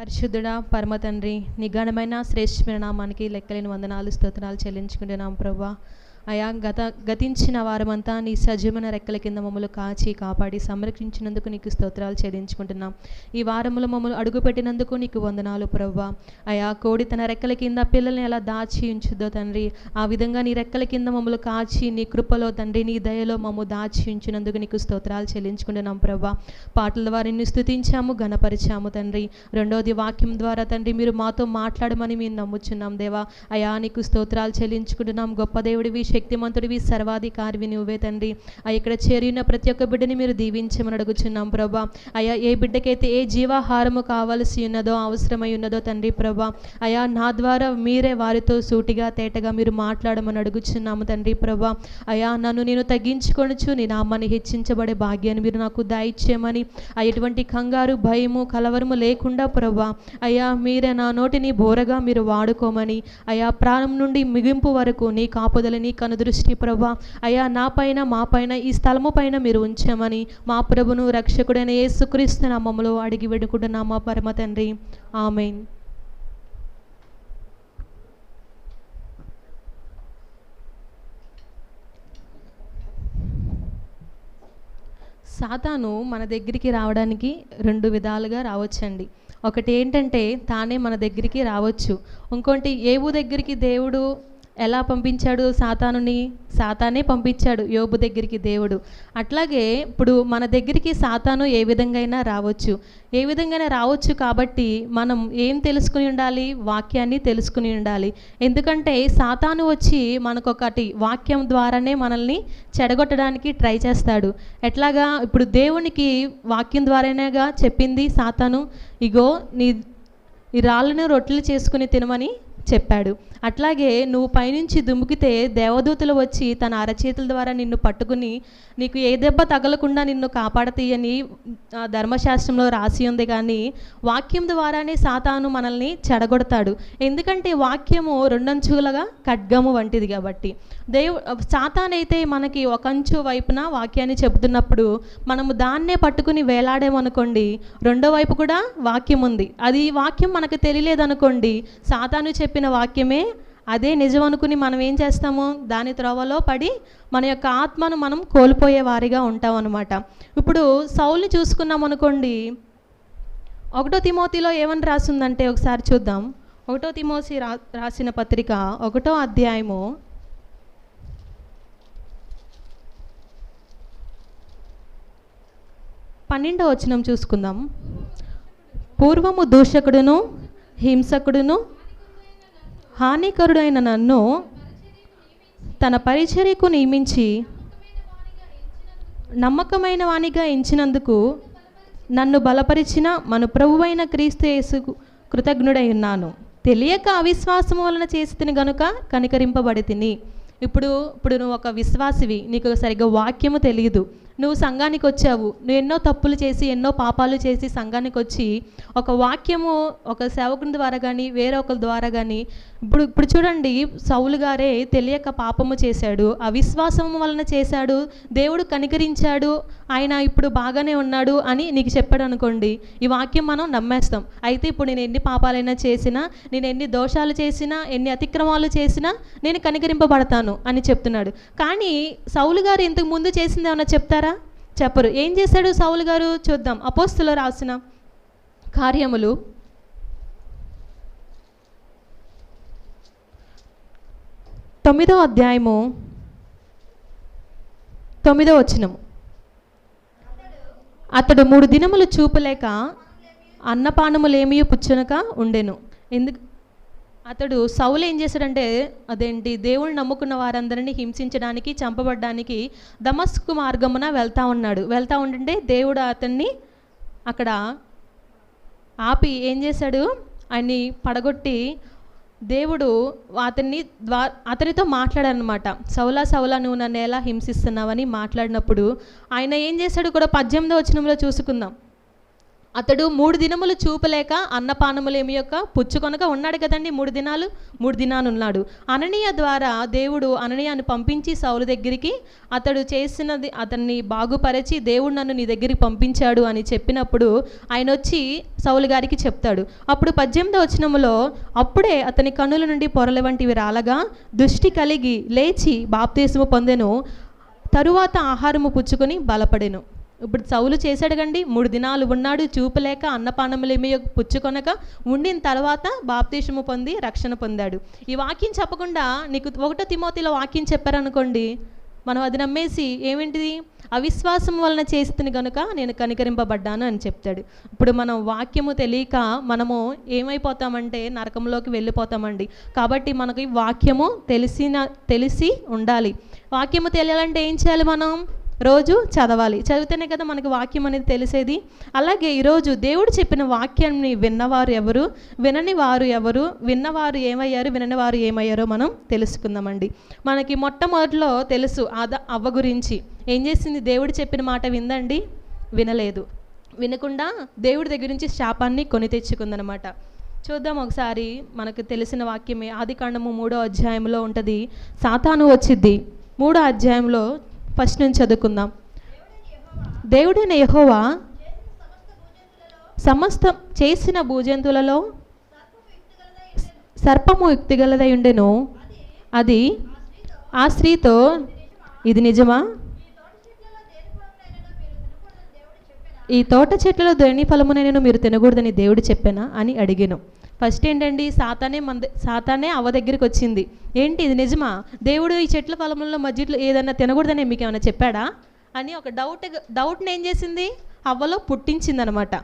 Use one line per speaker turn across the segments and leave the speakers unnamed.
పరిశుద్ధుడా పరమ తండ్రి, నీ ఘనమైన శ్రేష్టమైన నామానికి లెక్కలేని వందనాలు స్తోత్రాలు చెల్లించుకుంటున్నాం ప్రభా. అయా గతించిన వారమంతా నీ సజీవన రెక్కల కింద మమ్మల్ని కాచి కాపాడి సంరక్షించినందుకు నీకు స్తోత్రాలు చెల్లించుకుంటున్నాం. ఈ వారములో మమ్మల్ని అడుగుపెట్టినందుకు నీకు వందనాలు ప్రభా. అయా కోడి తన రెక్కల కింద పిల్లల్ని ఎలా దాచి ఉంచుద్దో తండ్రి, ఆ విధంగా నీ రెక్కల కింద మమ్మల్ని కాచి నీ కృపలో తండ్రి, నీ దయలో మమ్మల్ని దాచి ఉంచినందుకు నీకు స్తోత్రాలు చెల్లించుకుంటున్నాం ప్రభా. పాటల ద్వారా నిన్ను స్తుతించాము, ఘనపరిచాము తండ్రి. రెండోది వాక్యం ద్వారా తండ్రి మీరు మాతో మాట్లాడమని మేము నమ్ముచున్నాం దేవా. అయా నీకు స్తోత్రాలు చెల్లించుకుంటున్నాం. గొప్ప దేవుడివి, శక్తిమంతుడివి, సర్వాధికారివి నువ్వే తండ్రి. ఇక్కడ చేరిన ప్రతి ఒక్క బిడ్డని మీరు దీవించమని అడుగుచున్నాం ప్రభా. అయా ఏ బిడ్డకైతే ఏ జీవాహారము కావలసి ఉన్నదో, అవసరమై ఉన్నదో తండ్రి ప్రభా, అయా నా ద్వారా మీరే వారితో సూటిగా తేటగా మీరు మాట్లాడమని అడుగుచున్నాము తండ్రి ప్రభా. అయా నన్ను నేను తగ్గించుకొనుచు నీ నామాన్ని హెచ్చించబడే భాగ్యాన్ని మీరు నాకు దయచేయమని, ఎటువంటి కంగారు, భయము, కలవరము లేకుండా ప్రభా అయా మీరే నా నోటిని బోరగా మీరు వాడుకోమని, అయా ప్రాణం నుండి మిగింపు వరకు నీ కాపుదల, నీ కనుదృష్టి ప్రభా అయా నా పైన, మా పైన, ఈ స్థలము పైన మీరు ఉంచమని మా ప్రభును రక్షకుడైన యేసుక్రీస్తు నామములో అడిగి వేడుకుంటున్నాము మా పరమ తండ్రి. ఆమేన్. సాతాను మన దగ్గరికి రావడానికి రెండు విధాలుగా రావచ్చండి. ఒకటి ఏంటంటే తానే మన దగ్గరికి రావచ్చు. ఇంకోటి యోబు దగ్గరికి దేవుడు ఎలా పంపించాడు సాతానుని? సాతానే పంపించాడు యోబు దగ్గరికి దేవుడు. అట్లాగే ఇప్పుడు మన దగ్గరికి సాతాను ఏ విధంగా అయినా రావచ్చు. ఏ విధంగానే రావచ్చు కాబట్టి మనం ఏం తెలుసుకుని ఉండాలి? వాక్యాన్ని తెలుసుకుని ఉండాలి. ఎందుకంటే సాతాను వచ్చి మనకొకటి వాక్యం ద్వారానే మనల్ని చెడగొట్టడానికి ట్రై చేస్తాడు. ఎట్లాగా? ఇప్పుడు దేవునికి వాక్యం ద్వారానేగా చెప్పింది సాతాను, ఇగో ఈ రాళ్ళను రొట్టెలు చేసుకుని తినమని చెప్పాడు. అట్లాగే నువ్వు పైనుంచి దుముకితే దేవదూతలు వచ్చి తన అరచేతుల ద్వారా నిన్ను పట్టుకుని నీకు ఏ దెబ్బ తగలకుండా నిన్ను కాపాడతీయని ధర్మశాస్త్రంలో రాసి ఉంది. కానీ వాక్యం ద్వారానే సాతాను మనల్ని చెడగొడతాడు. ఎందుకంటే వాక్యము రెండంచులుగా ఖడ్గము వంటిది కాబట్టి. సాతానైతే మనకి ఒక అంచు వైపున వాక్యాన్ని చెబుతున్నప్పుడు మనము దాన్నే పట్టుకుని వేలాడేమనుకోండి, రెండో వైపు కూడా వాక్యం ఉంది. అది వాక్యం మనకు తెలియలేదనుకోండి, సాతాను చెప్పిన వాక్యమే అదే నిజం అనుకుని మనం ఏం చేస్తాము? దాని త్రోవలో పడి మన యొక్క ఆత్మను మనం కోల్పోయే వారిగా ఉంటాం అన్నమాట. ఇప్పుడు సౌల్ని చూసుకున్నాం అనుకోండి, 1 తిమోతిలో ఏమని రాసిందంటే ఒకసారి చూద్దాం. 1 తిమోతి రాసిన పత్రిక 1వ అధ్యాయము 12వ వచనం చూసుకుందాం. పూర్వము దూషకుడును, హింసకుడును, హానికరుడైన నన్ను తన పరిచర్యకు నియమించి నమ్మకమైన వానిగా ఎంచినందుకు నన్ను బలపరిచిన మన ప్రభువైన క్రీస్తు యేసుకు కృతజ్ఞుడై ఉన్నాను. తెలియక అవిశ్వాసము వలన చేసి గనుక కనికరింపబడి తిని. ఇప్పుడు నువ్వు ఒక విశ్వాసివి, నీకు సరిగ్గా వాక్యము తెలియదు. నువ్వు సంఘానికి వచ్చావు, నువ్వు ఎన్నో తప్పులు చేసి ఎన్నో పాపాలు చేసి సంఘానికి వచ్చి ఒక వాక్యము ఒక సేవకుని ద్వారా కానీ వేరే ఒకరి ద్వారా కానీ ఇప్పుడు చూడండి, సౌలు గారే తెలియక పాపము చేశాడు, అవిశ్వాసము వలన చేశాడు, దేవుడు కనికరించాడు, ఆయన ఇప్పుడు బాగానే ఉన్నాడు అని నీకు చెప్పాడు అనుకోండి, ఈ వాక్యం మనం నమ్మేస్తాం. అయితే ఇప్పుడు నేను ఎన్ని పాపాలైనా చేసినా, నేను ఎన్ని దోషాలు చేసినా, ఎన్ని అతిక్రమాలు చేసినా నేను కనికరింపబడతాను అని చెప్తున్నాడు. కానీ సౌలు గారు ఇంతకు ముందు చేసింది ఏమన్నా చెప్తారా? చెప్పరు. ఏం చేశాడు సౌలు గారు? చూద్దాం. అపోస్తులు రాసిన కార్యములు 9వ అధ్యాయము 9వ వచనము. అతడు 3 దినములు చూపలేక అన్నపానములేమీ పుచ్చనక ఉండెను. అతడు సౌలు ఏం చేశాడంటే, అదేంటి, దేవుణ్ణి నమ్ముకున్న వారందరినీ హింసించడానికి, చంపబడ్డానికి దమస్కు మార్గమున వెళ్తూ ఉంటుంటే దేవుడు అతన్ని అక్కడ ఆపి ఏం చేశాడు? ఆయన్ని పడగొట్టి దేవుడు అతనితో మాట్లాడారనమాట. సౌలా సౌలా నువ్వు నన్ను ఎలా హింసిస్తున్నావని మాట్లాడినప్పుడు ఆయన ఏం చేశాడు కూడా 18వ వచనంలో చూసుకుందాం. అతడు 3 దినములు చూపలేక అన్నపానములు ఏమి యొక్క పుచ్చుకొనక ఉన్నాడు కదండి. 3 దినాలు ఉన్నాడు. అననీయ ద్వారా దేవుడు అననీయాను పంపించి సౌలు దగ్గరికి, అతడు చేసినది అతన్ని బాగుపరచి దేవుడు నన్ను నీ దగ్గరికి పంపించాడు అని చెప్పినప్పుడు ఆయన వచ్చి సౌలు గారికి చెప్తాడు. అప్పుడు 18వ వచనములో, అప్పుడే అతని కన్నుల నుండి పొరల వంటివి రాలగా దృష్టి కలిగి లేచి బాప్తిస్మము పొందెను. తరువాత ఆహారము పుచ్చుకొని బలపడెను. ఇప్పుడు సౌలు చేశాడు కండి. 3 దినాలు ఉన్నాడు, చూపలేక అన్నపానములేమి పుచ్చుకొనక ఉండిన తర్వాత బాప్తిస్మము పొంది రక్షణ పొందాడు. ఈ వాక్యం చెప్పకుండా నీకు 1 తిమోతిలో వాక్యం చెప్పారనుకోండి, మనం అది నమ్మేసి ఏమిటిది, అవిశ్వాసం వలన చేస్తుంది కనుక నేను కనికరింపబడ్డాను అని చెప్తాడు. ఇప్పుడు మనం వాక్యము తెలియక మనము ఏమైపోతామంటే నరకంలోకి వెళ్ళిపోతామండి. కాబట్టి మనకి వాక్యము తెలిసి ఉండాలి. వాక్యము తెలియాలంటే ఏం చేయాలి, మనం రోజు చదవాలి. చదివితేనే కదా మనకి వాక్యం అనేది తెలిసేది. అలాగే ఈరోజు దేవుడు చెప్పిన వాక్యాన్ని విన్నవారు ఎవరు, వినని వారు ఎవరు, విన్నవారు ఏమయ్యారు, వినని వారు ఏమయ్యారో మనం తెలుసుకుందామండి. మనకి మొట్టమొదటిలో తెలుసు అవ్వ గురించి. ఏం చేసింది, దేవుడు చెప్పిన మాట విందండి, వినలేదు. వినకుండా దేవుడి దగ్గర నుంచి శాపాన్ని కొని తెచ్చుకుందనమాట. చూద్దాం ఒకసారి. మనకు తెలిసిన వాక్యమే ఆదికాండము 3వ అధ్యాయంలో ఉంటుంది. సాతాను వచ్చిద్ది. 3వ అధ్యాయంలో ఫస్ట్ నుంచి చదువుకుందాం. దేవుడైన యెహోవా సమస్త చేసిన భూజంతువులలో సర్పము యుక్తిగలదై ఉండెను. అది ఆ స్త్రీతో, ఇది నిజమా, ఈ తోట చెట్లలో దేని ఫలమునైనను మీరు తినకూడదని దేవుడు చెప్పానా అని అడిగాను. ఫస్ట్ ఏంటండి, సాతానే అవ్వ దగ్గరికి వచ్చింది. ఏంటి ఇది నిజమా, దేవుడు ఈ చెట్ల ఫలములలో మధ్యలో ఏదన్నా తినకూడదని మీకు ఏమైనా చెప్పాడా అని ఒక డౌట్ని ఏం చేసింది, అవ్వలో పుట్టించింది అనమాట.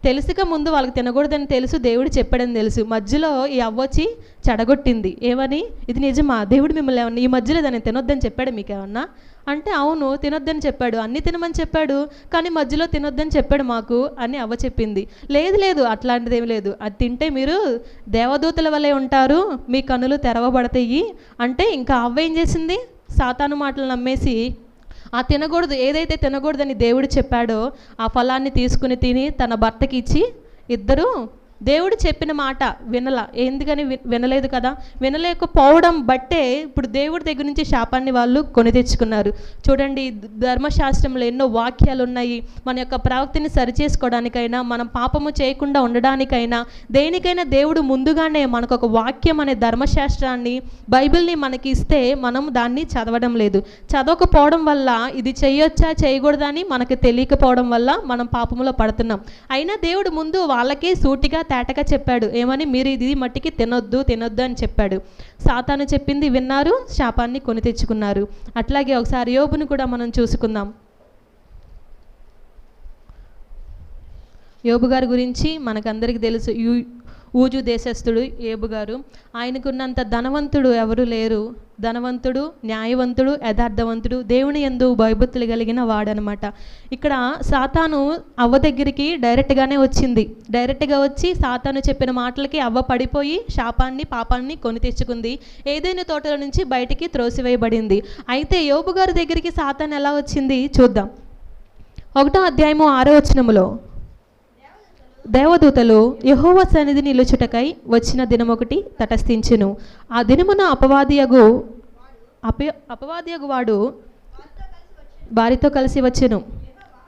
తెలుసుక ముందు వాళ్ళకి తినకూడదని తెలుసు, దేవుడు చెప్పాడని తెలుసు. మధ్యలో ఈ అవ్వ వచ్చి చెడగొట్టింది. ఏమని, ఇది నిజమా, దేవుడు మిమ్మల్ని ఏమన్నా ఈ మధ్యలో దాన్ని తినొద్దని చెప్పాడు మీకు ఏమన్నా అంటే, అవును తినొద్దని చెప్పాడు, అన్నీ తినమని చెప్పాడు, కానీ మధ్యలో తినొద్దని చెప్పాడు మాకు అని అవ్వ చెప్పింది. లేదు అట్లాంటిది ఏమి లేదు, అది తింటే మీరు దేవదూతల వలె ఉంటారు, మీ కన్నులు తెరవబడతాయి అంటే. ఇంకా అవ్వ ఏం చేసింది, సాతాను మాటలు నమ్మేసి ఆ తినకూడదు, ఏదైతే తినకూడదని దేవుడు చెప్పాడో ఆ ఫలాన్ని తీసుకుని తిని తన భర్తకి ఇచ్చి, ఇద్దరు దేవుడు చెప్పిన మాట ఎందుకని వినలేదు కదా, వినలేకపోవడం బట్టే ఇప్పుడు దేవుడి దగ్గర నుంచి శాపాన్ని వాళ్ళు కొని తెచ్చుకున్నారు. చూడండి, ధర్మశాస్త్రంలో ఎన్నో వాక్యాలు ఉన్నాయి. మన యొక్క ప్రవృత్తిని సరిచేసుకోవడానికైనా, మనం పాపము చేయకుండా ఉండడానికైనా, దేనికైనా దేవుడు ముందుగానే మనకు ఒక వాక్యం అనే ధర్మశాస్త్రాన్ని, బైబిల్ని మనకి ఇస్తే మనం దాన్ని చదవడం లేదు. చదవకపోవడం వల్ల ఇది చేయొచ్చా చేయకూడదా అని మనకు తెలియకపోవడం వల్ల మనం పాపంలో పడుతున్నాం. అయినా దేవుడు ముందు వాళ్ళకే సూటిగా తేటగా చెప్పాడు. ఏమని, మీరు ఇది మట్టికి తినొద్దు అని చెప్పాడు. సాతాను చెప్పింది విన్నారు, శాపాన్ని కొని తెచ్చుకున్నారు. అట్లాగే ఒకసారి యోబుని కూడా మనం చూసుకుందాం. యోబు గారి గురించి మనకందరికీ తెలుసు. ఊజు దేశస్థుడు యోబు గారు. ఆయనకున్నంత ధనవంతుడు ఎవరు లేరు. ధనవంతుడు, న్యాయవంతుడు, యథార్థవంతుడు, దేవుని యందు భయభక్తులు కలిగిన వాడనమాట. ఇక్కడ సాతాను అవ్వ దగ్గరికి డైరెక్ట్గానే వచ్చింది. డైరెక్ట్గా వచ్చి సాతాను చెప్పిన మాటలకి అవ్వ పడిపోయి శాపాన్ని, పాపాన్ని కొని తెచ్చుకుంది. ఏదైనా తోటల నుంచి బయటికి త్రోసివేయబడింది. అయితే యోబు గారి దగ్గరికి సాతాను ఎలా వచ్చింది చూద్దాం. 1వ అధ్యాయము 6వ వచనములో, దేవదూతలు యెహోవా సన్నిధి నిలుచుటకై వచ్చిన దినమొకటి తటస్థించెను. ఆ దినమున అపవాదియగు వాడు వారితో కలిసి వచ్చెను.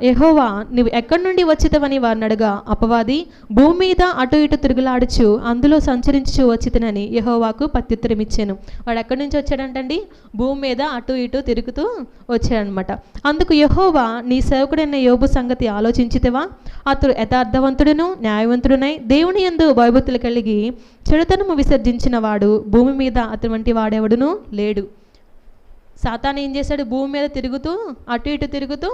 యెహోవా, నువ్వు ఎక్కడి నుండి వచ్చితవని వారిని అడగా, అపవాది, భూమి మీద అటు ఇటు తిరుగులాడుచు అందులో సంచరించు వచ్చితనని యెహోవాకు ప్రత్యుత్తరం ఇచ్చాను. వాడు ఎక్కడి నుంచి వచ్చాడంటండి, భూమి మీద అటు ఇటు తిరుగుతూ వచ్చాడనమాట. అందుకు యెహోవా, నీ సేవకుడైన యోబు సంగతి ఆలోచించితివా? అతడు యథార్థవంతుడును న్యాయవంతుడునై దేవుని యందు భయభక్తులు కలిగి చెడుతనము విసర్జించిన వాడు భూమి మీద అటువంటి వాడెవడును లేడు. సాతాను ఏం చేశాడు, భూమి మీద తిరుగుతూ అటు ఇటు తిరుగుతూ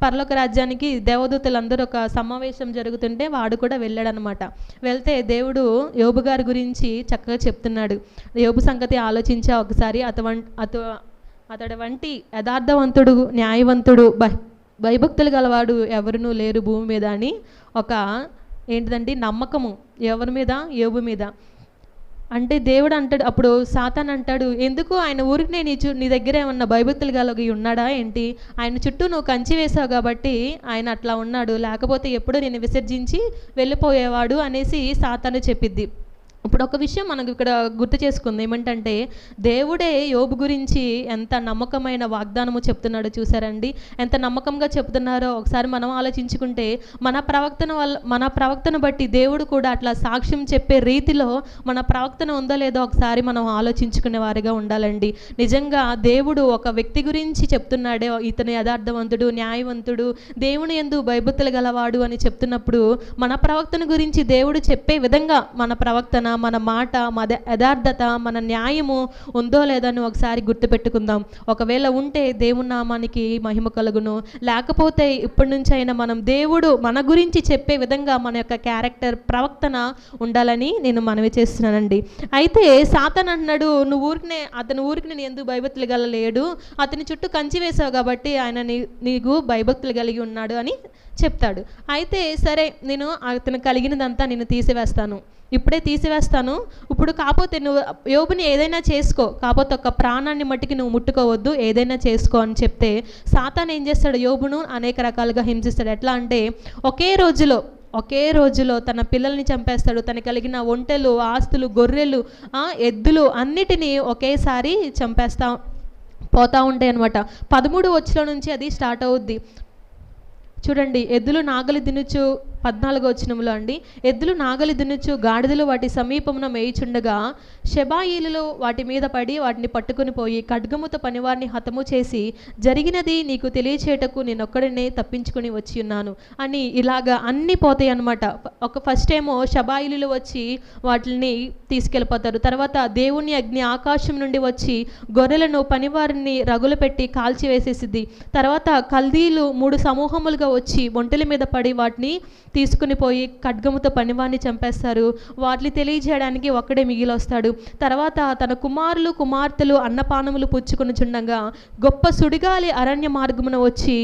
పరలోక రాజ్యానికి దేవదూతలందరూ ఒక సమావేశం జరుగుతుంటే వాడు కూడా వెళ్ళాడనమాట. వెళ్తే దేవుడు యోబు గారి గురించి చక్కగా చెప్తున్నాడు. యోబు సంగతి ఆలోచించా ఒకసారి, అతడి వంటి యథార్థవంతుడు, న్యాయవంతుడు, భయభక్తులు గలవాడు ఎవరునూ లేరు భూమి మీద అని ఒక ఏంటిదండి నమ్మకము ఎవరి మీద, యోబు మీద. అంటే దేవుడు అంటాడు, అప్పుడు సాతాన్ అంటాడు, ఎందుకు ఆయన ఊరికి నీ దగ్గర ఏమన్నా భయభక్తులు కలిగి ఉన్నాడా ఏంటి? ఆయన చుట్టూ నువ్వు కంచి వేసావు కాబట్టి ఆయన అట్లా ఉన్నాడు, లేకపోతే ఎప్పుడూ నేను విసర్జించి వెళ్ళిపోయేవాడు అనేసి సాతాను చెప్పిద్ది. ఇప్పుడు ఒక విషయం మనకు ఇక్కడ గుర్తు చేసుకుంది ఏమంటే, దేవుడే యోబు గురించి ఎంత నమ్మకమైన వాగ్దానము చెప్తున్నాడో చూసారండి. ఎంత నమ్మకంగా చెప్తున్నారో ఒకసారి మనం ఆలోచించుకుంటే, మన ప్రవక్తను బట్టి దేవుడు కూడా అట్లా సాక్ష్యం చెప్పే రీతిలో మన ప్రవక్తన ఉందో లేదో ఒకసారి మనం ఆలోచించుకునే వారిగా ఉండాలండి. నిజంగా దేవుడు ఒక వ్యక్తి గురించి చెప్తున్నాడే, ఇతను యథార్థవంతుడు, న్యాయవంతుడు, దేవుని యందు భయభక్తులు గలవాడు అని చెప్తున్నప్పుడు, మన ప్రవక్తన గురించి దేవుడు చెప్పే విధంగా మన ప్రవక్తన, మన మాట, మన యథార్థత, మన న్యాయము ఉందో లేదని ఒకసారి గుర్తుపెట్టుకుందాం. ఒకవేళ ఉంటే దేవుని నామానికి మహిమ కలుగును, లేకపోతే ఇప్పటి నుంచి అయినా మనం దేవుడు మన గురించి చెప్పే విధంగా మన యొక్క క్యారెక్టర్, ప్రవక్తన ఉండాలని నేను మనవి చేస్తున్నానండి. అయితే సాతాన్ అన్నాడు, అతని ఊరికి నేను ఎందుకు భయభక్తులు గలలేడు, అతని చుట్టూ కంచి వేసావు కాబట్టి ఆయన నీకు భయభక్తులు కలిగి ఉన్నాడు అని చెప్తాడు. అయితే సరే, నేను అతను కలిగినదంతా నేను ఇప్పుడే తీసివేస్తాను, ఇప్పుడు కాకపోతే నువ్వు యోబుని ఏదైనా చేసుకో, కాకపోతే ఒక ప్రాణాన్ని మట్టికి నువ్వు ముట్టుకోవద్దు, ఏదైనా చేసుకో అని చెప్తే సాతాన్ ఏం చేస్తాడు, యోబును అనేక రకాలుగా హింసిస్తాడు. ఎట్లా అంటే ఒకే రోజులో తన పిల్లల్ని చంపేస్తాడు. తనకు కలిగిన ఒంటెలు, ఆస్తులు, గొర్రెలు, ఎద్దులు అన్నిటినీ ఒకేసారి పోతా ఉంటాయి అనమాట. 13 వచ్చుల నుంచి అది స్టార్ట్ అవుద్ది. చూడండి, ఎద్దులు నాగలి దినుచు 14వ వచనంలో అండి, ఎద్దులు నాగలి దున్నుచు గాడిదలు వాటి సమీపమున మేయుచుండగా షెబాయీలు వాటి మీద పడి వాటిని పట్టుకుని పోయి ఖడ్గముతో పనివారిని హతము చేసి, జరిగినది నీకు తెలియచేయటకు నేనొక్కడినే తప్పించుకుని వచ్చి ఉన్నాను అని ఇలాగా అన్నీ పోతాయి అన్నమాట. ఫస్ట్ ఏమో షెబాయీలు వచ్చి వాటిని తీసుకెళ్ళిపోతారు. తర్వాత దేవుని అగ్ని ఆకాశం నుండి వచ్చి గొర్రెలను పనివారిని రగులు పెట్టి కాల్చివేసేసిద్ది. తర్వాత కల్దీలు 3 సమూహములుగా వచ్చి ఒంటెల మీద పడి వాటిని తీసుకుని పోయి ఖడ్గముతో పనివారిని చంపేస్తారు. వాటిని తెలియజేయడానికి ఒక్కడే మిగిలి వస్తాడు. తర్వాత తన కుమారులు కుమార్తెలు అన్నపానములు పుచ్చుకొనుచుండగా గొప్ప సుడిగాలి అరణ్య మార్గమున వచ్చి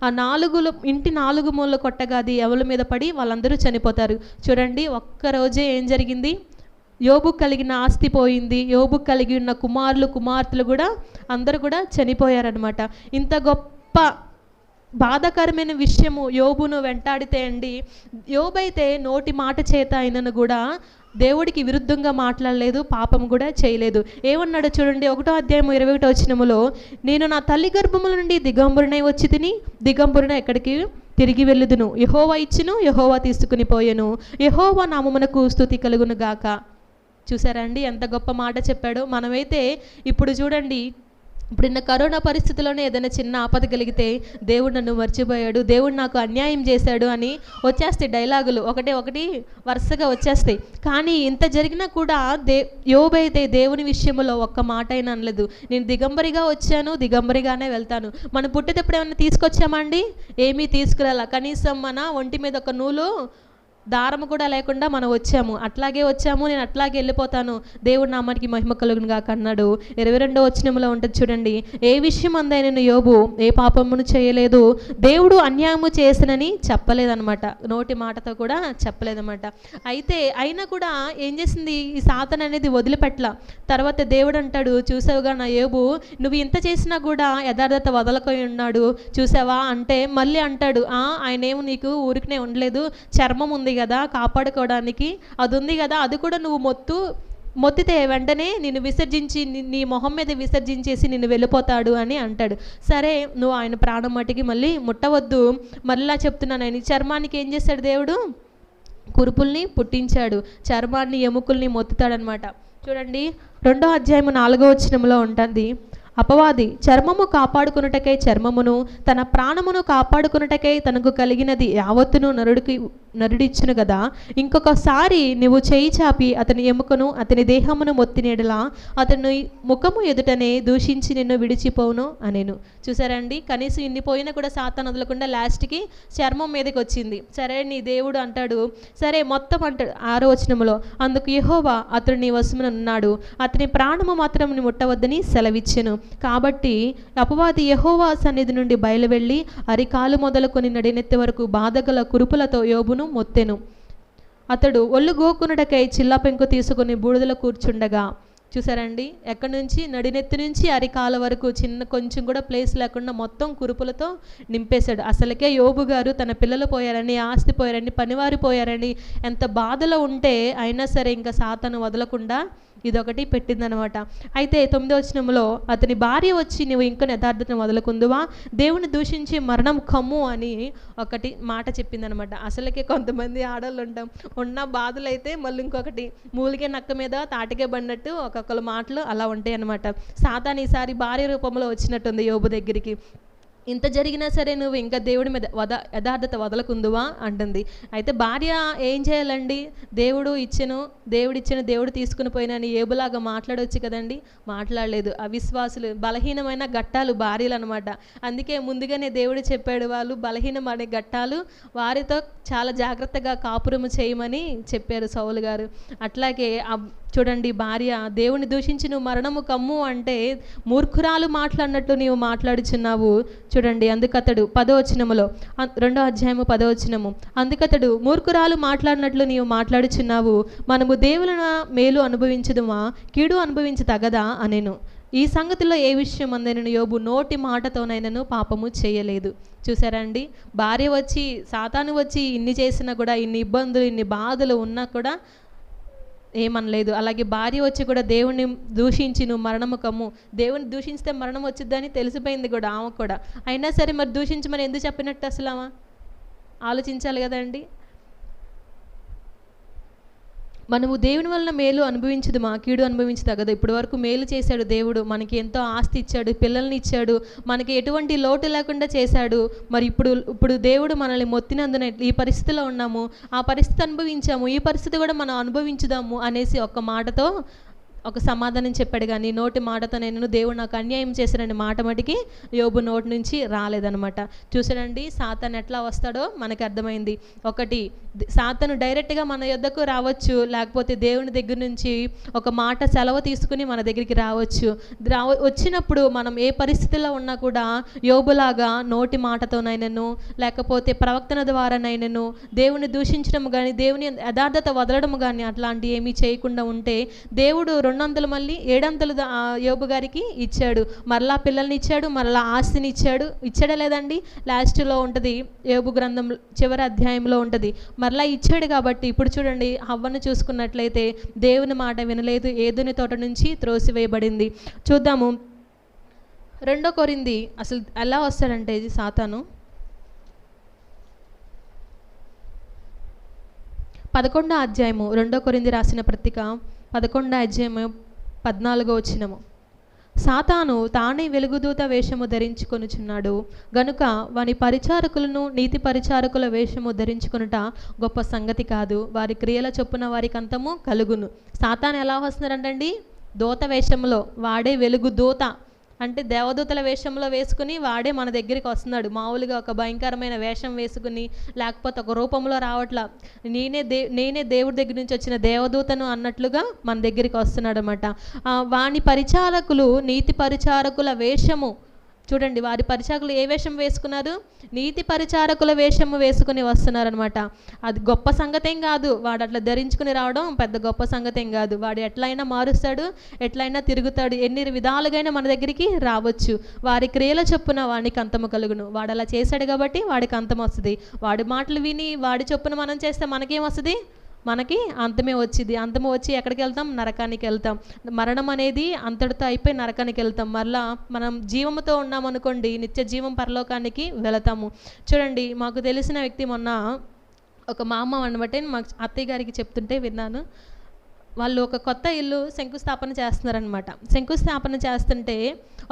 ఆ ఇంటి 4 మూలలు కొట్టగా అది ఎవరి మీద పడి వాళ్ళందరూ చనిపోతారు. చూడండి, ఒక్కరోజే ఏం జరిగింది, యోబు కలిగిన ఆస్తి పోయింది, యోబు కలిగి ఉన్న కుమారులు కుమార్తెలు కూడా అందరూ కూడా చనిపోయారనమాట. ఇంత గొప్ప బాధాకరమైన విషయము యోబును వెంటాడితే అండి, యోబైతే నోటి మాట చేత అయినను కూడా దేవుడికి విరుద్ధంగా మాట్లాడలేదు, పాపం కూడా చేయలేదు. ఏమన్నాడో చూడండి, 1వ అధ్యాయం 21వ వచనములో, నేను నా తల్లి గర్భముల నుండి దిగంబరునై వచ్చి తిని దిగంబరున ఎక్కడికి తిరిగి వెళ్ళుదును, యెహోవా ఇచ్చును యెహోవా తీసుకుని పోయెను, యెహోవా నామమునకు స్తుతి కలుగును గాక. చూసారండి ఎంత గొప్ప మాట చెప్పాడో. మనమైతే ఇప్పుడు చూడండి, ఇప్పుడున్న కరోనా పరిస్థితుల్లోనే ఏదైనా చిన్న ఆపద కలిగితే దేవుడు నన్ను మర్చిపోయాడు, దేవుడు నాకు అన్యాయం చేశాడు అని వచ్చేస్తాయి డైలాగులు, ఒకటి వరుసగా వచ్చేస్తాయి. కానీ ఇంత జరిగినా కూడా యోబు అయితే దేవుని విషయంలో ఒక్క మాట అయినా అనలేదు. నేను దిగంబరిగా వచ్చాను, దిగంబరిగానే వెళ్తాను. మనం పుట్టేటప్పుడు ఏమన్నా తీసుకొచ్చామా అండి? ఏమీ తీసుకురాలా. కనీసం మన ఒంటి మీద ఒక నూలు దారము కూడా లేకుండా మనం వచ్చాము, అట్లాగే వచ్చాము, నేను అట్లాగే వెళ్ళిపోతాను, దేవుడు నామానికి మహిమ కలుగును గాక అన్నాడు. 22వ వచనంలో ఉంటుంది చూడండి, ఏ విషయం అందైన యోబు ఏ పాపమును చేయలేదు, దేవుడు అన్యాయము చేసినని చెప్పలేదన్నమాట, నోటి మాటతో కూడా చెప్పలేదన్నమాట. అయినా కూడా ఏం చేసింది, ఈ సాతాను అనేది వదిలిపెట్టల. తర్వాత దేవుడు అంటాడు, చూసావుగా నా యోబు, నువ్వు ఇంత చేసినా కూడా యథార్థత వదలకొని ఉన్నాడు చూసావా అంటే, మళ్ళీ అంటాడు, ఆయన ఏమో నీకు ఊరికనే ఉండలేదు, చర్మం ఉంది కదా కాపాడుకోవడానికి, అది ఉంది కదా, అది కూడా నువ్వు మొత్తితే వెంటనే నిన్ను విసర్జించి నీ మొహం మీద విసర్జించేసి నిన్ను వెళ్ళిపోతాడు అని అంటాడు. సరే, నువ్వు ఆయన ప్రాణం మట్టికి మళ్ళీ ముట్టవద్దు. మళ్ళీ చెప్తున్నాను, ఆయన చర్మానికి ఏం చేశాడు దేవుడు, కురుపుల్ని పుట్టించాడు, చర్మాన్ని ఎముకల్ని మొత్తుతాడనమాట. చూడండి, 2వ అధ్యాయం 4వ వచనంలో ఉంటుంది, అపవాది చర్మము కాపాడుకున్నటకై చర్మమును, తన ప్రాణమును కాపాడుకున్నటకై తనకు కలిగినది యావత్తును నరుడిచ్చును కదా, ఇంకొకసారి నువ్వు చేయి చాపి అతని ఎముకను అతని దేహమును మొత్తినేడలా అతని ముఖము ఎదుటనే దూషించి నిన్ను విడిచిపోవును అనేను. చూసారండి, కనీసం ఇన్ని పోయినా కూడా సాతాను వదలకుండా లాస్ట్కి చర్మం మీదకి వచ్చింది. సరే, నీ దేవుడు అంటాడు, సరే మొత్తం అంటాడు 6వ వచనములో, అందుకు యెహోవా అతడు నీ వశమున ఉన్నాడు, అతని ప్రాణము మాత్రం నీ ముట్టవద్దని సెలవిచ్చెను. కాబట్టి అపవాది యెహోవా సన్నిధి నుండి బయలువెళ్ళి అరికాలు మొదలుకొని నడినెత్తి వరకు బాధగల కురుపులతో యోబును మొత్తెను. అతడు ఒళ్ళు గోకునుడకై చిల్ల పెంకు తీసుకుని బూడిదలో కూర్చుండగా, చూసారండి, ఎక్కడి నుంచి నడినెత్తి నుంచి అరికాల వరకు చిన్న కొంచెం కూడా ప్లేస్ లేకుండా మొత్తం కురుపులతో నింపేశాడు. అసలుకే యోబు గారు తన పిల్లలు పోయారని, ఆస్తి పోయారని, పనివారు పోయారని ఎంత బాధలో ఉంటే అయినా సరే ఇంకా సాతాను వదలకుండా ఇదొకటి పెట్టిందనమాట. అయితే 9వ వచనంలో అతని భార్య వచ్చి, నువ్వు ఇంకా యథార్థతను వదలకుందువా, దేవుని దూషించి మరణం కమ్ము అని ఒకటి మాట చెప్పిందనమాట. అసలుకే కొంతమంది ఆడవాళ్ళు ఉంటాం, ఉన్న బాధలు అయితే మళ్ళీ ఇంకొకటి మూలిగే నక్క మీద తాటికే పడినట్టు ఒక్కొక్కరు మాటలు అలా ఉంటాయి అనమాట. సాతాను ఈసారి భార్య రూపంలో వచ్చినట్టుంది యోబు దగ్గరికి. ఇంత జరిగినా సరే నువ్వు ఇంకా దేవుడి మీద యథార్థత వదలకుందువా అంటుంది. అయితే భార్య ఏం చేయాలండి, దేవుడు ఇచ్చిన దేవుడు తీసుకుని పోయినని ఏబులాగా మాట్లాడవచ్చు కదండి, మాట్లాడలేదు. అవిశ్వాసులు, బలహీనమైన ఘట్టాలు భార్యలు అనమాట. అందుకే ముందుగానే దేవుడు చెప్పాడు, వాళ్ళు బలహీనమైన ఘట్టాలు, వారితో చాలా జాగ్రత్తగా కాపురము చేయమని చెప్పారు సౌలు గారు. అట్లాగే చూడండి, భార్య దేవుని దూషించి నువ్వు మరణము కమ్ము అంటే మూర్ఖురాలు మాట్లాడినట్టు నీవు మాట్లాడుచున్నావు. చూడండి, అందుకతడు 10వ వచనములో, 2వ అధ్యాయము 10వ వచనము, అందుకతడు మూర్ఖురాలు మాట్లాడినట్లు నీవు మాట్లాడుచున్నావు, మనము దేవుని మేలు అనుభవించదుమా, కీడు అనుభవించతగదా అనెను. ఈ సంగతిలో ఏ విషయం అందైనను యోబు నోటి మాటతోనైనను పాపము చేయలేదు. చూసారా అండి, భార్య వచ్చి, సాతాను వచ్చి ఇన్ని చేసినా కూడా, ఇన్ని ఇబ్బందులు, ఇన్ని బాధలు ఉన్నా కూడా ఏమనలేదు. అలాగే భార్య వచ్చి కూడా దేవుని దూషించి నువ్వు మరణము కమ్ము, దేవుని దూషించితే మరణం వచ్చిద్దని తెలిసిపోయింది కూడా ఆమె కూడా, అయినా సరే మరి దూషించమని ఎందుకు చెప్పినట్టు అసలు ఆమె ఆలోచించాలి కదండి. మనము దేవుని వలన మేలు అనుభవించదుమా, కీడు అనుభవించదగదు. ఇప్పటి వరకు మేలు చేశాడు దేవుడు, మనకి ఎంతో ఆస్తి ఇచ్చాడు, పిల్లల్ని ఇచ్చాడు, మనకి ఎటువంటి లోటు లేకుండా చేశాడు. మరి ఇప్పుడు దేవుడు మనల్ని మొత్తినందున ఈ పరిస్థితిలో ఉన్నాము, ఆ పరిస్థితి అనుభవించాము, ఈ పరిస్థితి కూడా మనం అనుభవించుదాము అనేసి ఒక్క మాటతో ఒక సమాధానం చెప్పాడు. కానీ నోటి మాటతో నేను దేవుడు నాకు అన్యాయం చేశానని మాట మటుకి యోబు నోటి నుంచి రాలేదనమాట. చూసాడండి, సాతాను ఎట్లా వస్తాడో మనకు అర్థమైంది. ఒకటి, సాతాను డైరెక్ట్గా మన యొద్దకు రావచ్చు, లేకపోతే దేవుని దగ్గర నుంచి ఒక మాట సెలవు తీసుకుని మన దగ్గరికి రావచ్చు. వచ్చినప్పుడు మనం ఏ పరిస్థితిలో ఉన్నా కూడా యోబులాగా నోటి మాటతోనైనను, లేకపోతే ప్రవక్తన ద్వారానైనను దేవుని దూషించడం కానీ, దేవుని యథార్థత వదలడం కానీ అట్లాంటి ఏమీ చేయకుండా ఉంటే దేవుడు 200 మళ్ళీ 700 యోబు గారికి ఇచ్చాడు. మరలా పిల్లల్ని ఇచ్చాడు, మరలా ఆస్తిని ఇచ్చాడా లేదండి. లాస్ట్లో ఉంటుంది, యోబు గ్రంథం చివరి అధ్యాయంలో ఉంటుంది, మరలా ఇచ్చాడు. కాబట్టి ఇప్పుడు చూడండి, హవ్వను చూసుకున్నట్లయితే దేవుని మాట వినలేదు, ఏదోని తోట నుంచి త్రోసివేయబడింది. చూద్దాము 2 కొరింథీ అసలు ఎలా వస్తాడంటే ఇది సాతాను 11వ అధ్యాయము, 2 కొరింథీ రాసిన పత్రిక 11వ అధ్యాయము 14వ వచనము, సాతాను తానే వెలుగుదూత వేషము ధరించుకొనుచున్నాడు గనుక వాని పరిచారకులను నీతి పరిచారకుల వేషము ధరించుకొనుట గొప్ప సంగతి కాదు, వారి క్రియల చొప్పున వారికి అంతము కలుగును. సాతాను ఎలా వస్తున్నాడంటండి, దూత వేషంలో, వాడే వెలుగు దూత అంటే దేవదూతల వేషంలో వేసుకుని వాడే మన దగ్గరికి వస్తున్నాడు. మామూలుగా ఒక భయంకరమైన వేషం వేసుకుని, లేకపోతే ఒక రూపంలో రావట్లా, నేనే దేవుడి దగ్గర నుంచి వచ్చిన దేవదూతను అన్నట్లుగా మన దగ్గరికి వస్తున్నాడు అనమాట. వాని పరిచారకులు నీతి పరిచారకుల వేషము, చూడండి, వారి పరిచారకులు ఏ వేషం వేసుకున్నారు, నీతి పరిచారకుల వేషము వేసుకుని వస్తున్నారనమాట. అది గొప్ప సంగతేం కాదు, వాడు అట్లా ధరించుకుని రావడం పెద్ద గొప్ప సంగతేం కాదు. వాడు ఎట్లయినా మారుస్తాడు, ఎట్లయినా తిరుగుతాడు, ఎన్ని విధాలుగైనా మన దగ్గరికి రావచ్చు. వారి క్రియల చొప్పున వాడికి అంతము కలుగును. వాడు అలా చేశాడు కాబట్టి వాడికి అంతం వస్తుంది. వాడి మాటలు విని వాడి చొప్పున మనం చేస్తే మనకేం వస్తుంది, మనకి అంతమే వచ్చింది. అంతము వచ్చి ఎక్కడికి వెళ్తాం, నరకానికి వెళ్తాం. మరణం అనేది అంతటితో అయిపోయి నరకానికి వెళ్తాం. మరలా మనం జీవంతో ఉన్నామనుకోండి, నిత్య జీవం పరలోకానికి వెళతాము. చూడండి, మాకు తెలిసిన వ్యక్తి మొన్న ఒక మా అమ్మ అనబట్టి మాకు అత్తయ్య గారికి చెప్తుంటే విన్నాను. వాళ్ళు ఒక కొత్త ఇల్లు శంకుస్థాపన చేస్తున్నారనమాట. శంకుస్థాపన చేస్తుంటే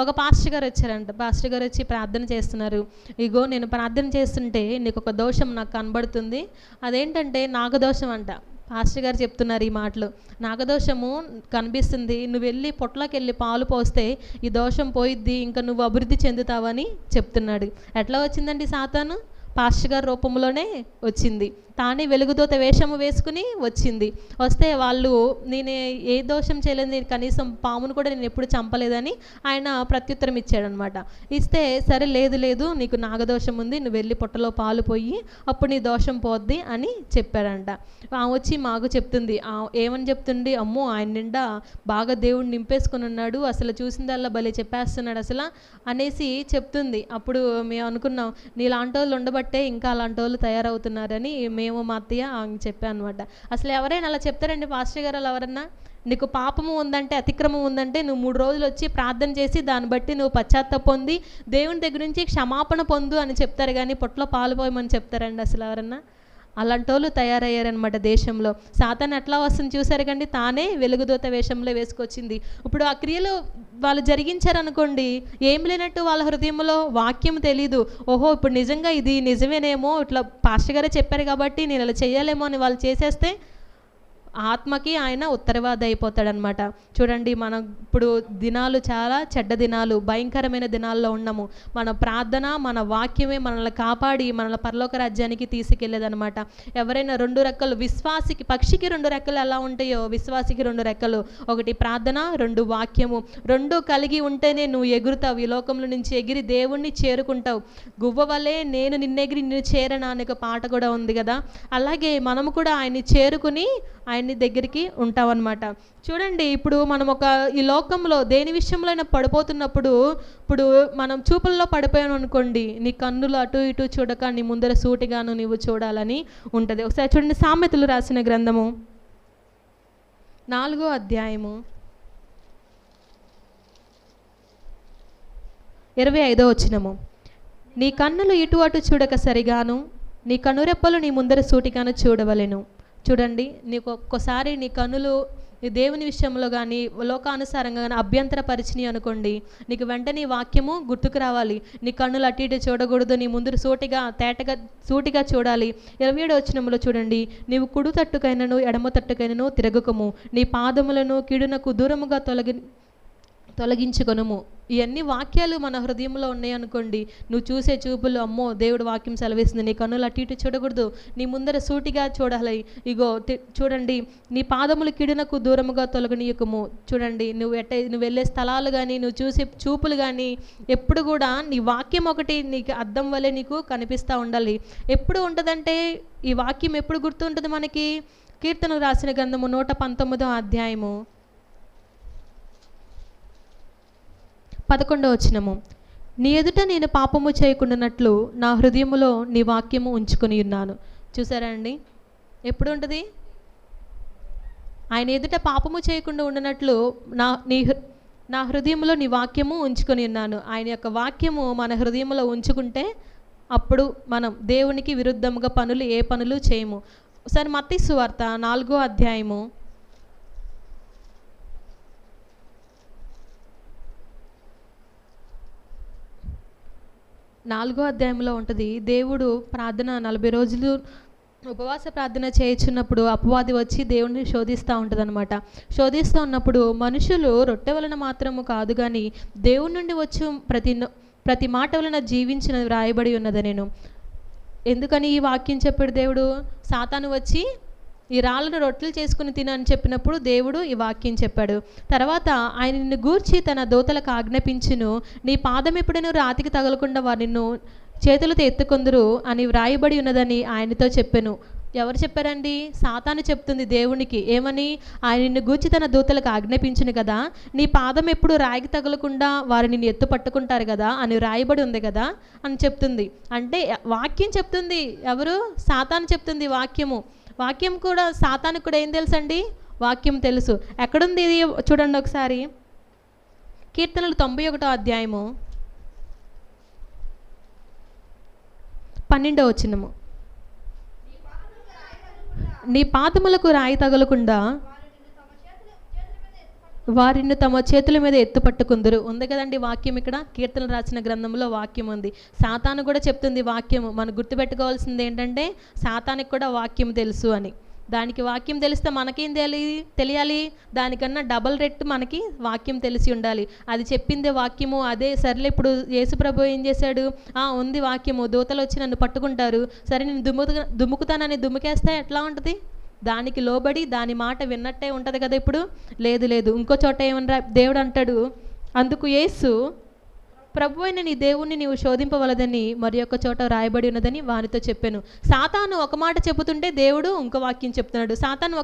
ఒక పాస్టర్ గారు వచ్చారంట. పాస్టర్ గారు వచ్చి ప్రార్థన చేస్తున్నారు. ఇగో నేను ప్రార్థన చేస్తుంటే నీకు ఒక దోషం నాకు కనబడుతుంది, అదేంటంటే నాగదోషం అంట. పాస్టర్ గారు చెప్తున్నారు ఈ మాటలు, నాగదోషము కనిపిస్తుంది, నువ్వు వెళ్ళి పొట్లోకి వెళ్ళి పాలు పోస్తే ఈ దోషం పోయిద్ది, ఇంకా నువ్వు అభివృద్ధి చెందుతావని చెప్తున్నాడు. ఎట్లా వచ్చిందండి సాతాను, పాస్టర్ గారి రూపంలోనే వచ్చింది. తానే వెలుగుదూత వేషము వేసుకుని వచ్చింది. వస్తే వాళ్ళు నేను ఏ దోషం చేయలేదు, నేను కనీసం పామును కూడా నేను ఎప్పుడు చంపలేదని ఆయన ప్రత్యుత్తరం ఇచ్చాడనమాట. ఇస్తే సరే లేదు లేదు నీకు నాగదోషం ఉంది, నువ్వు వెళ్ళి పొట్టలో పాలు పోయి అప్పుడు నీ దోషం పోద్ది అని చెప్పాడంట. వచ్చి మాకు చెప్తుంది, ఏమని చెప్తుంది, అమ్మో ఆయన నిండా బాగా దేవుడు నింపేసుకుని ఉన్నాడు, అసలు చూసిందల్లా భలే చెప్పేస్తున్నాడు అసలు అనేసి చెప్తుంది. అప్పుడు మేము అనుకున్నాం నీలాంటి వాళ్ళు ఉండబట్టే ఇంకా అలాంటి వాళ్ళు తయారవుతున్నారని మేము మా అత్తయ్య చెప్పాను అనమాట. అసలు ఎవరైనా అలా చెప్తారండి పాస్టర్ గారు? ఎవరన్నా నీకు పాపము ఉందంటే, అతిక్రమం ఉందంటే నువ్వు 3 రోజులు వచ్చి ప్రార్థన చేసి దాన్ని బట్టి నువ్వు పశ్చాత్తాప పొంది దేవుని దగ్గర నుంచి క్షమాపణ పొందు అని చెప్తారు, కానీ పొట్టలో పాలు పోయమని చెప్తారండి అసలు ఎవరన్నా? అలాంటి వాళ్ళు తయారయ్యారనమాట దేశంలో. సాతాను ఎట్లా వస్తుంది చూసారు కండి, తానే వెలుగుదూత వేషంలో వేసుకొచ్చింది. ఇప్పుడు ఆ క్రియలు వాళ్ళు జరిగించారనుకోండి, ఏం లేనట్టు వాళ్ళ హృదయంలో వాక్యం తెలీదు. ఓహో ఇప్పుడు నిజంగా ఇది నిజమేనేమో, ఇట్లా పాస్టర్ గారే చెప్పారు కాబట్టి నేను ఇలా చేయాలేమో అని వాళ్ళు చేసేస్తే ఆత్మకి ఆయన ఉత్తరవాది అయిపోతాడనమాట. చూడండి మనం ఇప్పుడు దినాలు చాలా చెడ్డ దినాలు, భయంకరమైన దినాల్లో ఉన్నాము. మన ప్రార్థన మన వాక్యమే మనల్ని కాపాడి మనల్ని పరలోక రాజ్యానికి తీసుకెళ్ళేదనమాట. ఎవరైనా 2 రెక్కలు, విశ్వాసికి పక్షికి 2 రెక్కలు ఎలా ఉంటాయో విశ్వాసికి 2 రెక్కలు, ఒకటి ప్రార్థన, 2 వాక్యము. 2 కలిగి ఉంటేనే నువ్వు ఎగురుతావు, ఈ లోకంలో నుంచి ఎగిరి దేవుణ్ణి చేరుకుంటావు. గువ్వ వలే నేను నిన్నెగిరి నిన్ను చేరనా అనే ఒక పాట కూడా ఉంది కదా, అలాగే మనము కూడా ఆయన్ని చేరుకుని ఆయన్ని దగ్గరికి ఉంటామన్నమాట. చూడండి ఇప్పుడు మనం ఈ లోకంలో దేని విషయంలో అయినా పడిపోతున్నప్పుడు, ఇప్పుడు మనం చూపుల్లో పడిపోయాను అనుకోండి, నీ కన్నులు అటు ఇటు చూడక నీ ముందర సూటిగాను నీవు చూడాలని ఉంటుంది. ఒకసారి చూడండి సామెతలు రాసిన గ్రంథము 4వ అధ్యాయము 25వ వచనము. నీ కన్నులు ఇటు అటు చూడక సరిగాను, నీ కనురెప్పలు నీ ముందర సూటిగాను చూడవలెను. చూడండి నీకు ఒక్కోసారి నీ కన్నులు దేవుని విషయంలో కానీ లోకానుసారంగా కానీ అభ్యంతరపరిచినాయి అనుకోండి, నీకు వెంటనే వాక్యము గుర్తుకు రావాలి. నీ కన్నులు అటు ఇటు చూడకూడదు, నీ ముందు సూటిగా చూడాలి. 27వ వచనంలో చూడండి, నీవు కుడి తట్టుకైనను ఎడమ తట్టుకైనను తిరగకము, నీ పాదములను కీడునకు దూరముగా తొలగించుకొనుము. ఇవన్నీ వాక్యాలు మన హృదయంలో ఉన్నాయి అనుకోండి, నువ్వు చూసే చూపులు అమ్మో దేవుడు వాక్యం సెలవిస్తుంది, నీ కన్నులు అటు ఇటు చూడకూడదు, నీ ముందర సూటిగా చూడాలి. ఇగో చూడండి, నీ పాదములు కీడునకు దూరముగా తొలగనీయకము. చూడండి నువ్వు వెళ్ళే స్థలాలు కానీ నువ్వు చూసే చూపులు కానీ ఎప్పుడు కూడా నీ వాక్యం ఒకటి నీకు అద్దం వల్లే నీకు కనిపిస్తూ ఉండాలి. ఎప్పుడు ఉంటుందంటే ఈ వాక్యం ఎప్పుడు గుర్తుంటుంది మనకి? కీర్తనలు రాసిన గ్రంథము 119వ అధ్యాయము 11వ వచనము. నీ ఎదుట నేను పాపము చేయకుండానట్లు నా హృదయములో నీ వాక్యము ఉంచుకొని ఉన్నాను. చూసారా అండి, ఎప్పుడు ఉంటుంది? ఆయన ఎదుట పాపము చేయకుండా ఉండనట్లు నా హృదయంలో నీ వాక్యము ఉంచుకొని ఉన్నాను. ఆయన యొక్క వాక్యము మన హృదయంలో ఉంచుకుంటే అప్పుడు మనం దేవునికి విరుద్ధంగా ఏ పనులు చేయము. ఒకసారి మత్తయి సువార్త 4వ అధ్యాయము 4వ అధ్యాయంలో ఉంటుంది. దేవుడు ప్రార్థన 40 రోజులు ఉపవాస ప్రార్థన చేయించున్నప్పుడు అపవాది వచ్చి దేవుడిని శోధిస్తూ ఉంటుంది అనమాట. శోధిస్తూ ఉన్నప్పుడు మనుషులు రొట్టె వలన మాత్రము కాదు కానీ దేవుడి నుండి వచ్చి ప్రతి మాట వలన జీవించిన వ్రాయబడి ఉన్నది. నేను ఎందుకని ఈ వాక్యం చెప్పాడు దేవుడు? సాతాను వచ్చి ఈ రాళ్ళను రొట్టెలు చేసుకుని తినని చెప్పినప్పుడు దేవుడు ఈ వాక్యం చెప్పాడు. తర్వాత ఆయన నిన్ను గూర్చి తన దూతలకు ఆజ్ఞాపించును, నీ పాదం ఎప్పుడైనా రాతికి తగలకుండా వారు నిన్ను చేతులతో ఎత్తుకొందురు అని వ్రాయబడి ఉన్నదని ఆయనతో చెప్పాను. ఎవరు చెప్పారండి? సాతాను చెప్తుంది దేవునికి. ఏమని? ఆయన నిన్ను గూర్చి తన దూతలకు ఆజ్ఞాపించును కదా, నీ పాదం ఎప్పుడు రాయికి తగలకుండా వారు నిన్ను ఎత్తు పట్టుకుంటారు కదా అని రాయబడి ఉంది కదా అని చెప్తుంది. అంటే వాక్యం చెప్తుంది. ఎవరు? సాతాను చెప్తుంది వాక్యం కూడా సాతానికి కూడా ఏం తెలుసండి? వాక్యం తెలుసు. ఎక్కడుంది ఇది? చూడండి ఒకసారి కీర్తనలు 91వ అధ్యాయము 12వ వచనము. నీ పాదములకు రాయి తగలకుండా వారిని తమ చేతుల మీద ఎత్తు పట్టుకుందరు. ఉంది కదండి వాక్యం. ఇక్కడ కీర్తనలు రాసిన గ్రంథంలో వాక్యం ఉంది. సాతాను కూడా చెప్తుంది వాక్యము. మనం గుర్తుపెట్టుకోవాల్సింది ఏంటంటే సాతానికి కూడా వాక్యం తెలుసు అని. దానికి వాక్యం తెలిస్తే మనకేం తెలియాలి, దానికన్నా డబల్ రెట్టు మనకి వాక్యం తెలిసి ఉండాలి. అది చెప్పిందే వాక్యము, అదే సర్లే. ఇప్పుడు యేసుప్రభు ఏం చేశాడు, ఉంది వాక్యము, దూతలు వచ్చి నన్ను పట్టుకుంటారు, సరే నేను దుమ్ముకుతానని దుమ్ముకేస్తే ఎట్లా ఉంటుంది? దానికి లోబడి దాని మాట విన్నట్టే ఉంటుంది కదా. ఇప్పుడు లేదు. ఇంకో చోట ఏమన్నా దేవుడు అంటాడు, అందుకు యేసు, ప్రభు అయిన నీ దేవుణ్ణి నీవు శోధింపవలదని మరి ఒక చోట రాయబడి ఉన్నదని వానితో చెప్పాను. సాతాను ఒక మాట చెబుతుంటే దేవుడు ఇంకో వాక్యం చెప్తున్నాడు, సాతాను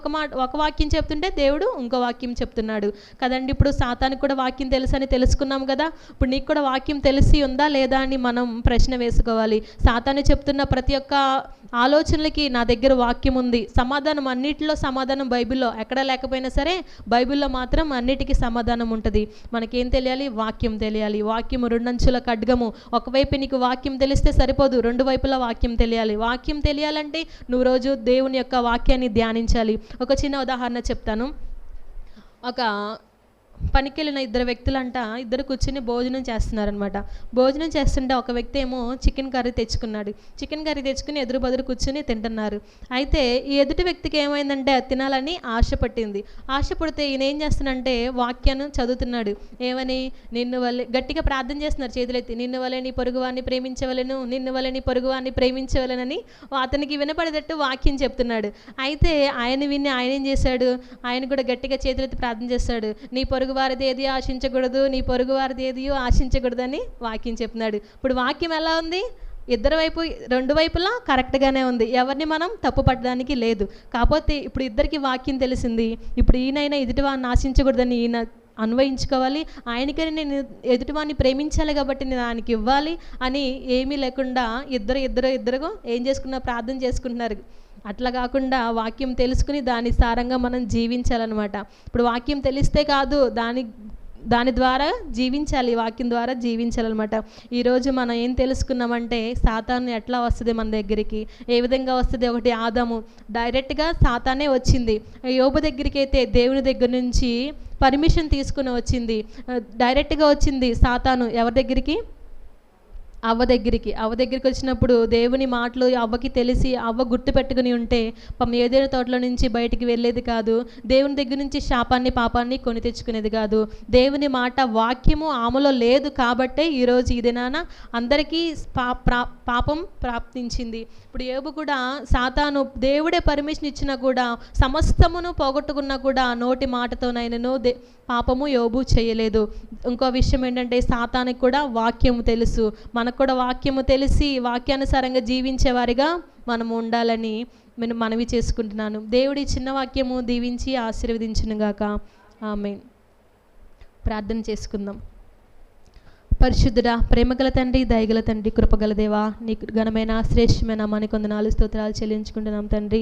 ఒక వాక్యం చెప్తుంటే దేవుడు ఇంకో వాక్యం చెప్తున్నాడు కదండి. ఇప్పుడు సాతానికి కూడా వాక్యం తెలుసని తెలుసుకున్నాం కదా. ఇప్పుడు నీకు కూడా వాక్యం తెలిసి ఉందా లేదా అని మనం ప్రశ్న వేసుకోవాలి. సాతాను చెప్తున్న ప్రతి ఒక్క ఆలోచనలకి నా దగ్గర వాక్యం ఉంది. సమాధానం, అన్నిటిలో సమాధానం బైబిల్లో, ఎక్కడ లేకపోయినా సరే బైబిల్లో మాత్రం అన్నిటికీ సమాధానం ఉంటుంది. మనకేం తెలియాలి? వాక్యం తెలియాలి. వాక్యము రెండంచుల ఖడ్గము. ఒకవైపు నీకు వాక్యం తెలిస్తే సరిపోదు, రెండు వైపులా వాక్యం తెలియాలి. వాక్యం తెలియాలంటే నువ్వు రోజు దేవుని యొక్క వాక్యాన్ని ధ్యానించాలి. ఒక చిన్న ఉదాహరణ చెప్తాను. ఒక పనికెళ్ళిన ఇద్దరు వ్యక్తులంట, ఇద్దరు కూర్చుని భోజనం చేస్తున్నారనమాట. భోజనం చేస్తుంటే ఒక వ్యక్తి ఏమో చికెన్ కర్రీ తెచ్చుకున్నాడు. చికెన్ కర్రీ తెచ్చుకుని ఎదురు బదురు కూర్చుని తింటున్నారు. అయితే ఈ ఎదుటి వ్యక్తికి ఏమైందంటే అది తినాలని ఆశ పట్టింది. ఆశ పడితే ఈయన ఏం చేస్తున్నాడంటే వాక్యాన్ని చదువుతున్నాడు. ఏమని? నిన్ను వలె, గట్టిగా ప్రార్థన చేస్తున్నారు చేతులెత్తి, నిన్ను వలె నీ పొరుగువాన్ని ప్రేమించవలను, నిన్ను వలె నీ పొరుగువాన్ని ప్రేమించవలనని అతనికి వినపడేటట్టు వాక్యం చెప్తున్నాడు. అయితే ఆయన విని ఆయన ఏం చేశాడు? ఆయన కూడా గట్టిగా చేతులెత్తి ప్రార్థన చేస్తాడు. నీ పొరుగు వారిది ఏది ఆశించకూడదు, నీ పొరుగు వారిది ఏది ఆశించకూడదని వాక్యం చెప్తున్నాడు. ఇప్పుడు వాక్యం ఎలా ఉంది? ఇద్దరు వైపు, రెండు వైపులా కరెక్ట్గానే ఉంది. ఎవరిని మనం తప్పు పట్టడానికి లేదు. కాకపోతే ఇప్పుడు ఇద్దరికి వాక్యం తెలిసింది. ఇప్పుడు ఈయనైనా ఎదుటివాడిని ఆశించకూడదని ఈయన అన్వయించుకోవాలి. ఆయనకని నేను ఎదుటివాడిని ప్రేమించాలి కాబట్టి నేను ఆయనకి ఇవ్వాలి అని ఏమీ లేకుండా ఇద్దరు ఏం చేసుకున్నా, ప్రార్థన చేసుకుంటున్నారు. అట్లా కాకుండా వాక్యం తెలుసుకుని దాని సారంగా మనం జీవించాలన్నమాట. ఇప్పుడు వాక్యం తెలిస్తే కాదు, దాని ద్వారా జీవించాలి, వాక్యం ద్వారా జీవించాలన్నమాట. ఈరోజు మనం ఏం తెలుసుకున్నామంటే సాతాను ఎట్లా వస్తుంది మన దగ్గరికి, ఏ విధంగా వస్తుంది? ఒకటి ఆదాము డైరెక్ట్గా సాతానే వచ్చింది. యోబు దగ్గరికి అయితే దేవుని దగ్గర నుంచి పర్మిషన్ తీసుకుని వచ్చింది, డైరెక్ట్గా వచ్చింది సాతాను. ఎవరి దగ్గరికి? అవ్వ దగ్గరికి వచ్చినప్పుడు దేవుని మాటలు అవ్వకి తెలిసి అవ్వ గుర్తు పెట్టుకుని ఉంటే ఏదైనా తోటలో నుంచి బయటికి వెళ్ళేది కాదు. దేవుని దగ్గర నుంచి శాపాన్ని పాపాన్ని కొని తెచ్చుకునేది కాదు. దేవుని మాట వాక్యము ఆమెలో లేదు కాబట్టే ఈరోజు ఈ దినాన అందరికీ పాపం ప్రాప్తించింది. ఇప్పుడు యోబు కూడా సాతాను దేవుడే పర్మిషన్ ఇచ్చినా కూడా, సమస్తమును పోగొట్టుకున్నా కూడా నోటి మాటతోనైనను పాపము యోబు చేయలేదు. ఇంకో విషయం ఏంటంటే సాతానికి కూడా వాక్యము తెలుసు. మనకు కూడా వాక్యము తెలిసి వాక్యానుసారంగా జీవించేవారిగా మనము ఉండాలని నేను మనవి చేసుకుంటున్నాను. దేవుడి చిన్న వాక్యము దీవించి ఆశీర్వదించునుగాక. ఆమేన్. ప్రార్థన చేసుకుందాం. పరిశుద్ధుడా, ప్రేమగల తండ్రి, దయగల తండ్రి, కృపగల దేవా, నీకు ఘనమైన శ్రేష్టమైన మనకొందనాలు స్తోత్రాలు చెల్లించుకుంటున్నాం తండ్రి.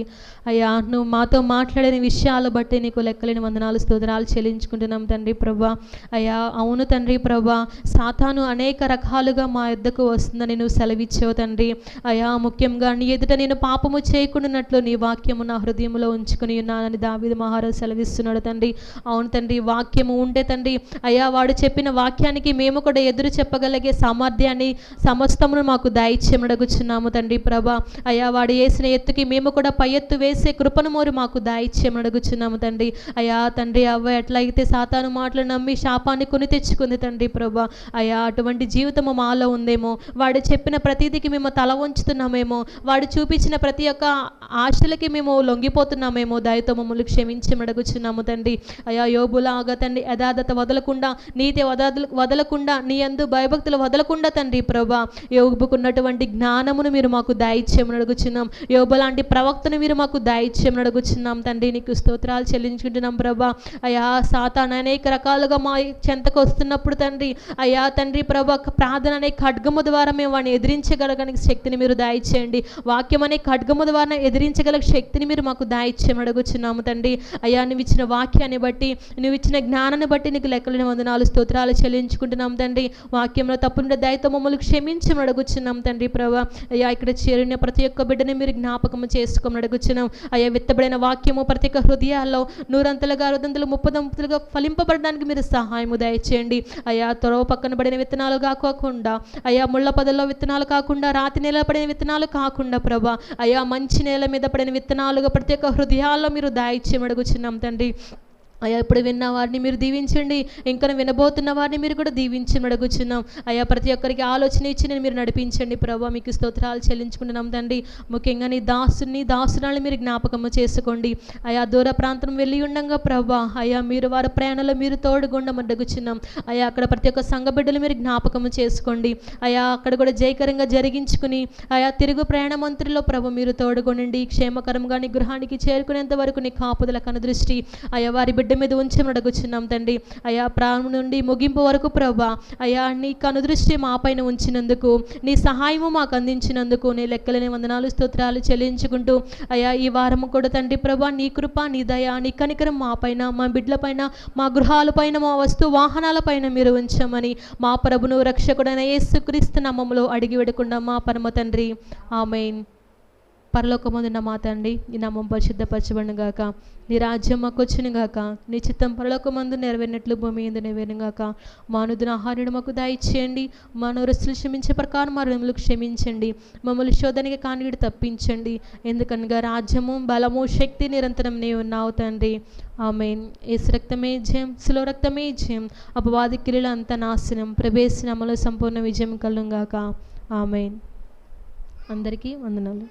అయ్యా, నువ్వు మాతో మాట్లాడిన విషయాలు బట్టి నీకు లెక్కలేని వందనాలు స్తోత్రాలు చెల్లించుకుంటున్నాం తండ్రి ప్రభా. అయ్యా, అవును తండ్రి ప్రభా, సాతాను అనేక రకాలుగా మా యొద్దకు వస్తుందని నువ్వు సెలవిచ్చావు తండ్రి. అయ్యా, ముఖ్యంగా నీ ఎదుట నేను పాపము చేయకుండానట్లు నీ వాక్యము నా హృదయంలో ఉంచుకుని ఉన్నానని దావీదు మహారాజు సెలవిస్తున్నాడు తండ్రి. అవును తండ్రి, వాక్యము ఉంటే తండ్రి అయ్యా, వాడు చెప్పిన వాక్యానికి మేము కూడా ఎదురు చెప్పగలిగే సామర్థ్యాన్ని సమస్తమును మాకు దయచేయమడుగుచున్నాము తండ్రి ప్రభా. అయ్యా, వాడు వేసిన ఎత్తుకి మేము కూడా పై ఎత్తు వేసే కృపను మోరు మాకు దయచేయమడుగుచున్నాము తండ్రి. అయ్యా తండ్రి, అవ్వ ఎట్లయితే సాతాను మాటలు నమ్మి శాపాన్ని కొని తెచ్చుకుంది తండ్రి ప్రభా. అయ్యా, అటువంటి జీవితము మాలో ఉందేమో, వాడు చెప్పిన ప్రతిదికి మేము తల వంచుతున్నామేమో, వాడు చూపించిన ప్రతి ఒక్క ఆశలకి మేము లొంగిపోతున్నామేమో, దయతో మమ్మల్ని క్షమించమడుగుచున్నాము తండ్రి. అయ్యా, యోబులాగా తండ్రి యథార్థత వదలకుండా, నీతి వదలకుండా, నీ యందు భయభక్తులు వదలకుండా తండ్రి ప్రభా, యోబుకున్నటువంటి జ్ఞానమును మీరు మాకు దయచేయమని అడుగుచున్నాం. యోబు లాంటి ప్రవక్తను మీరు మాకు దయచేయమని అడుగుచున్నాం తండ్రి. నీకు స్తోత్రాలు చెల్లించుకుంటున్నాం ప్రభా. అయ్యా, సాతాను అనేక రకాలుగా మా చెంతకు వస్తున్నప్పుడు తండ్రి అయ్యా తండ్రి ప్రభా, ప్రార్థన అనే ఖడ్గము ద్వారా మేము వాడిని ఎదిరించగలగడానికి శక్తిని మీరు దయచేయండి. వాక్యం అనే ఖడ్గము ద్వారా ఎదిరించగల శక్తిని మీరు మాకు దయచేయమని అడుగుచున్నాము తండ్రి. అయ్యా, నువ్వు ఇచ్చిన వాక్యాన్ని బట్టి, నువ్వు ఇచ్చిన జ్ఞానాన్ని బట్టి నీకు లెక్కలేని వందనాలు స్తోత్రాలు చెల్లించుకుంటున్నాం తండ్రి. వాక్యంలో తప్పుండే దయతో మమ్మల్ని క్షమించమని అడుగుచున్నాం తండ్రి ప్రభా. అయ్యా ఇక్కడ చేరిన ప్రతి ఒక్క బిడ్డని మీరు జ్ఞాపకం చేసుకోమని అడుగుచున్నాం. అయ్యా విత్తబడిన వాక్యము ప్రతి ఒక్క హృదయాల్లో 100 60 30 ఫలింపబడడానికి మీరు సహాయము దయచేయండి. అయ్యా త్వరవ పక్కన పడిన విత్తనాలు కాకుండా, అయ్యా ముళ్ళ పొదల్లో విత్తనాలు కాకుండా, రాతి నేల పడిన విత్తనాలు కాకుండా ప్రభా, అయ్యా మంచి నేల మీద పడిన విత్తనాలుగా ప్రతి ఒక్క హృదయాల్లో మీరు దయచేయమని అడుగుచున్నాం తండ్రి. అయ్యా ఇప్పుడు విన్న వారిని మీరు దీవించండి, ఇంకా వినబోతున్న వారిని మీరు కూడా దీవించమని అడుగుచున్నాం. అయ్యా ప్రతి ఒక్కరికి ఆలోచన ఇచ్చి నేను మీరు నడిపించండి ప్రభా. మీకు స్తోత్రాలు చెల్లించుకుంటున్నాం తండ్రి. ముఖ్యంగా నీ దాసురాలను మీరు జ్ఞాపకము చేసుకోండి. అయ్యా దూర ప్రాంతం వెళ్ళి ఉండగా ప్రభా, అయ్యా మీరు వారి ప్రయాణంలో మీరు తోడుగుండమని అడుగుచున్నాం. అయ్యా అక్కడ ప్రతి ఒక్క సంఘ బిడ్డలు మీరు జ్ఞాపకము చేసుకోండి. అయ్యా అక్కడ కూడా జయకరంగా జరిగించుకుని అయా తిరుగు ప్రయాణమంత్రిలో ప్రభు మీరు తోడుగొనండి. క్షేమకరంగా నీ గృహానికి చేరుకునేంత వరకు నీ కాపుదల కనుదృష్టి అయ్యా వారి బిడ్డ మీద ఉంచమని అడుగుచున్నాం తండ్రి. అయా ప్రాణం నుండి ముగింపు వరకు ప్రభా, అయా నీ కనుదృష్టి మా పైన ఉంచినందుకు, నీ సహాయము మాకు అందించినందుకు నీ లెక్కలేని వందనాలు స్తోత్రాలు చెల్లించుకుంటూ, అయా ఈ వారము కూడా తండ్రి ప్రభా నీ కృప నీ దయ నీ కనికరం మా పైన, మా బిడ్డల పైన, మా గృహాలపైన, మా వస్తు వాహనాలపైన మీరు ఉంచమని మా ప్రభును రక్షకుడైన యేసుక్రీస్తు నామములో అడిగి వేడుకున్నాం మా పరమ తండ్రి. ఆమేన్. పరలోకమందున్న మా తండ్రి, నీ నామం పరిశుద్ధపరచబడును గాక, నీ రాజ్యం మాకు వచ్చును గాక, నీ చిత్తం పరలోకమందు నెరవేరినట్లు భూమి యందు నెరవేరును గాక. మా అనుదిన ఆహారాన్ని మాకు దయచేయండి, మా నోరస్తులు క్షమించే ప్రకారం మా రుణములు క్షమించండి, మమ్మల్ని శోధనకి కానిగిడి తప్పించండి, ఎందుకనగా రాజ్యము బలము శక్తి నిరంతరం నీవు ఉన్నావు తండ్రి. ఆమేన్. యేసు రక్తమే జయం, శిలువ రక్తమే జయం, అపవాది క్రియల అంత నాశనం, ప్రవేశనములో సంపూర్ణ విజయం కలుగును గాక. ఆమేన్. అందరికీ వందనాలు.